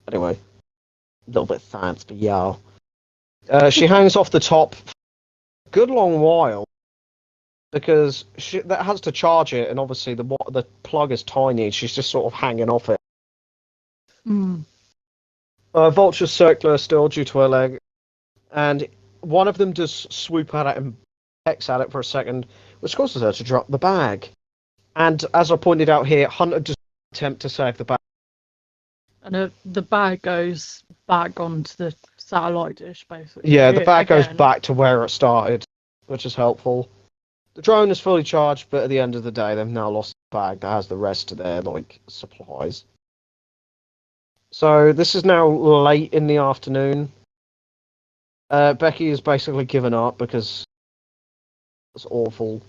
Anyway, a little bit fancy, but yeah. She hangs off the top a good long while because that has to charge it, and obviously the plug is tiny. She's just sort of hanging off it. Vulture's circular still due to her leg, and one of them does swoop at it and pecks at it for a second, which causes her to drop the bag. And as I pointed out here, Hunter does attempt to save the bag. And the bag goes back onto the satellite dish, basically. Yeah, the bag goes back to where it started, which is helpful. The drone is fully charged, but at the end of the day, they've now lost the bag that has the rest of their supplies. So this is now late in the afternoon. Becky has basically given up because it's awful.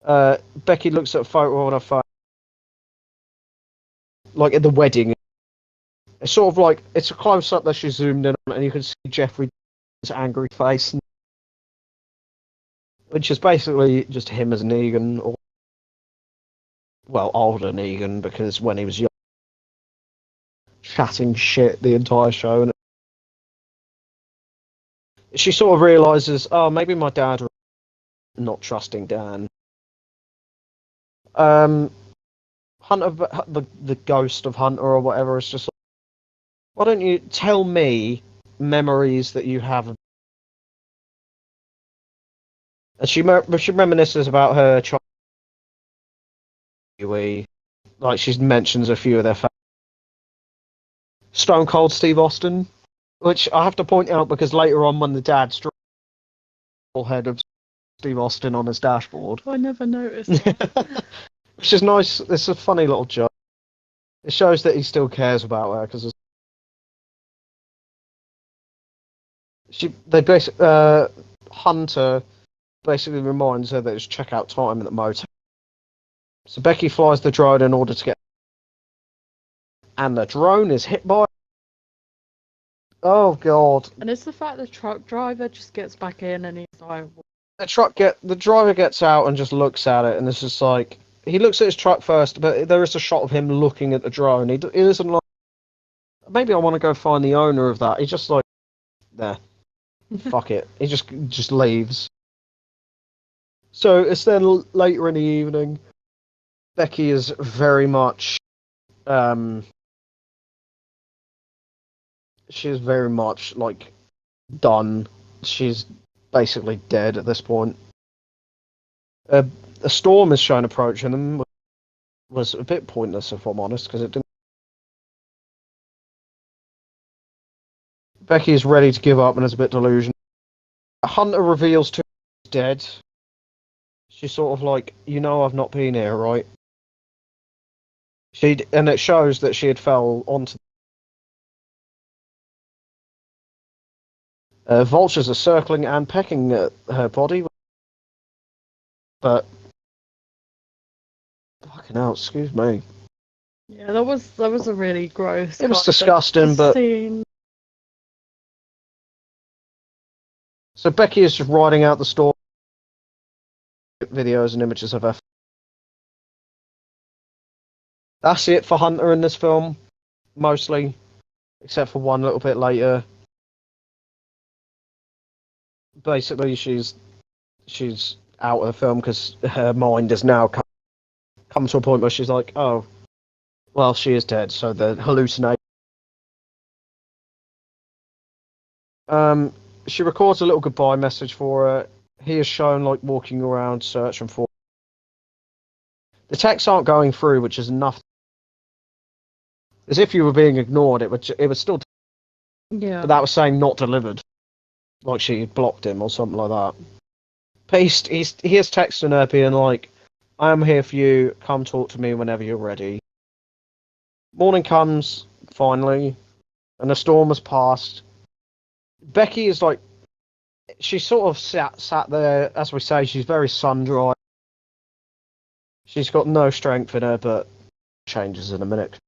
Becky looks at a photo on her phone, like at the wedding. It's sort of like it's a close up that she zoomed in on, and you can see Jeffrey's angry face, which is basically just him as Negan, or older Negan, because when he was young, chatting shit the entire show, and she sort of realizes, oh, maybe my dad was not trusting Dan. Hunter, the ghost of Hunter or whatever, is just like, why don't you tell me memories that you have? And she reminisces about her childhood. Like she mentions a few of their Stone Cold Steve Austin, which I have to point out because later on when the dad's head of Steve Austin on his dashboard. I never noticed. Which is nice. It's a funny little joke. It shows that he still cares about her because Hunter basically reminds her that it's checkout time at the motel. So Becky flies the drone in order to get, and the drone is hit by. Oh god! And it's the fact the truck driver just gets back in and he's like, the driver gets out and just looks at it, and it's just like he looks at his truck first, but there is a shot of him looking at the drone. He isn't like, maybe I want to go find the owner of that. He's just like, there, fuck it. He just leaves. So it's then later in the evening. Becky is very much, she's very much like done. She's basically dead at this point. A storm is shown approaching them. Was a bit pointless, if I'm honest, because it didn't. Becky is ready to give up and is a bit delusional. Hunter reveals to her he's dead. She's sort of like, I've not been here, right? And it shows that she had fell onto. Vultures are circling and pecking at her body, but fucking hell, excuse me. Yeah, that was a really gross. It was disgusting, but scene. So Becky is just riding out the store. Videos and images of her. That's it for Hunter in this film, mostly, except for one little bit later. Basically, she's out of the film because her mind has now come to a point where she's like, oh, well, she is dead, so the hallucination. She records a little goodbye message for her. He is shown like walking around searching for. The texts aren't going through, which is enough. As if you were being ignored, it would still. Yeah. but that was saying not delivered, like she blocked him or something like that. But he is texting her being like, "I am here for you. Come talk to me whenever you're ready." Morning comes finally, and the storm has passed. Becky is like, she's sort of sat there, as we say, she's very sun dry. She's got no strength in her, but changes in a minute.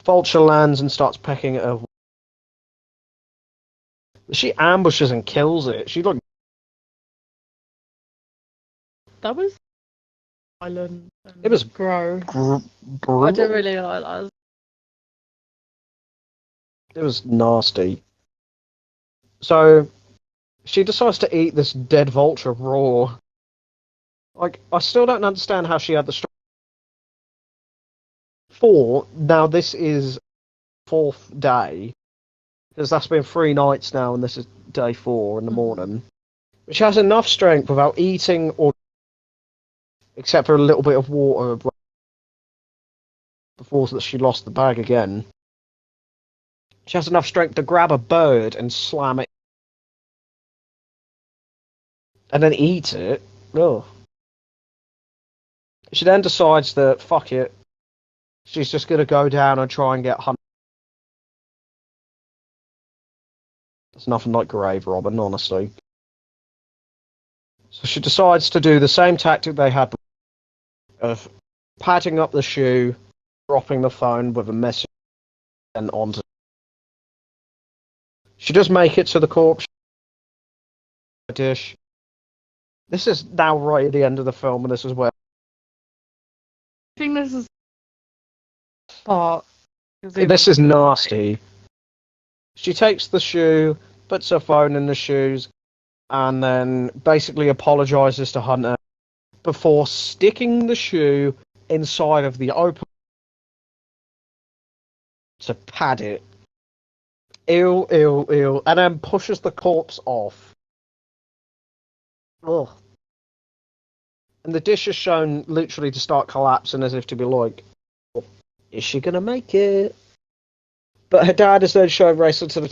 Vulture lands and starts pecking at her. She ambushes and kills it. She like That was violent and it was gross. I brutal. don't really like that. It was nasty. So she decides to eat this dead vulture raw. Like I still don't understand how she had the strength. Now this is fourth day because that's been 3 nights now, and this is day 4 in the morning. She has enough strength without eating or except for a little bit of water before that she lost the bag again. She has enough strength to grab a bird and slam it and then eat it. Ugh. She then decides that fuck it, she's just gonna go down and try and get Hunt. It's nothing like grave robbing, honestly. So she decides to do the same tactic they had of padding up the shoe, dropping the phone with a message, and onto. She does make it to the corpse dish. This is now right at the end of the film, and this is where I think this is part. this is nasty. She takes the shoe, puts her phone in the shoes, and then basically apologizes to Hunter before sticking the shoe inside of the open to pad it. Ew, ew, ew. And then pushes the corpse off. Ugh. And the dish is shown literally to start collapsing as if to be like, is she going to make it? But her dad is then shown racing to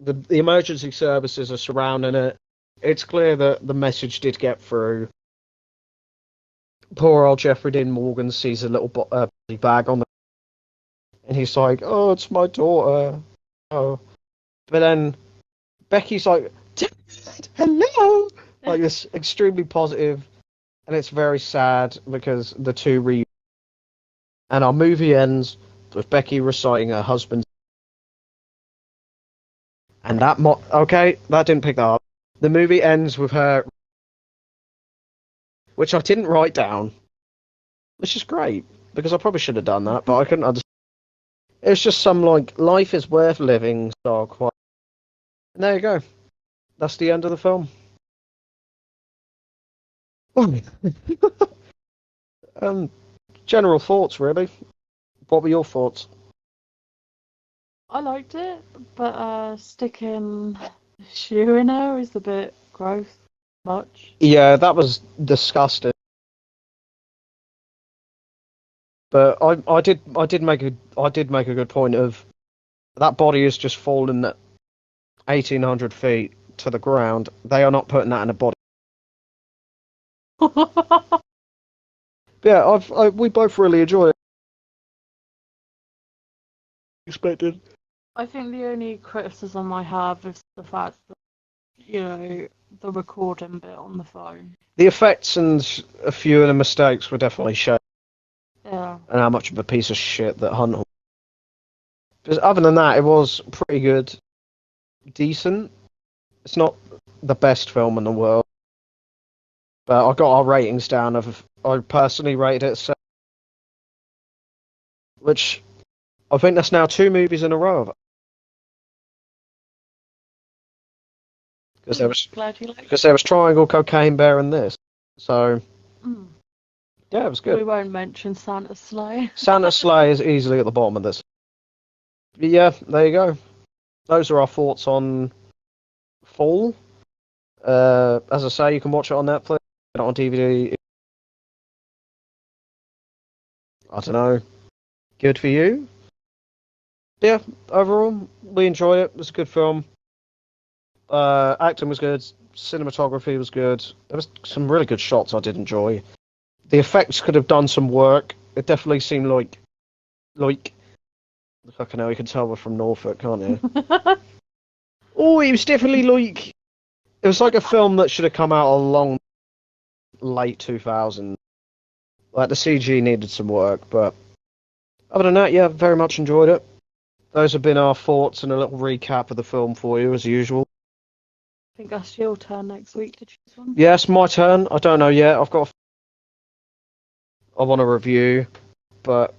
the emergency services are surrounding it. It's clear that the message did get through. Poor old Jeffrey Dean Morgan sees a little bag on the, and he's like, "Oh, it's my daughter." Oh, but then Becky's like, "Hello," like this extremely positive, and it's very sad because the two and our movie ends with Becky reciting her husband's. And that okay, that didn't pick that up. The movie ends with her, which I didn't write down, which is great because I probably should have done that, but I couldn't understand. It's just some like life is worth living style quote. And there you go. That's the end of the film. um, general thoughts, really. What were your thoughts? I liked it, but sticking the shoe in her is a bit gross. Much. Yeah, that was disgusting. But I did make a good point of that body is just fallen at 1,800 feet to the ground. They are not putting that in a body. Yeah, we both really enjoyed it. Expected. I think the only criticism I have is the fact that, the recording bit on the phone. The effects and a few of the mistakes were definitely shown. Yeah. And how much of a piece of shit that Hunt. But other than that, it was pretty good, decent. It's not the best film in the world, but I got our ratings down. I personally rated it 7, which I think that's now 2 movies in a row of it. Because there was Triangle, Cocaine Bear, and this. So yeah, it was good. We won't mention Santa's Sleigh. Santa's Sleigh is easily at the bottom of this. But yeah, there you go. Those are our thoughts on Fall. As I say, you can watch it on Netflix, get it on DVD. I don't know. Good for you. Yeah, overall, we enjoyed it. It was a good film. Acting was good. Cinematography was good. There was some really good shots I did enjoy. The effects could have done some work. It definitely seemed like fucking hell, you can tell we're from Norfolk, can't you? Oh, it was definitely like it was like a film that should have come out a long late 2000. Like the CG needed some work, but other than that, yeah, very much enjoyed it. Those have been our thoughts and a little recap of the film for you as usual. I think that's your turn next week to choose one. Yes, my turn. I don't know yet. I want a review, but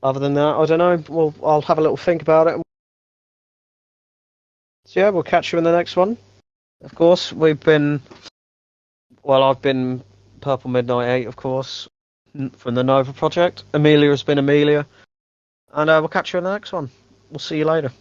other than that, I don't know. Well, I'll have a little think about it. So yeah, we'll catch you in the next one. Of course, I've been Purple Midnight 8, of course, from the Nova Project. Amelia has been Amelia. And we'll catch you in the next one. We'll see you later.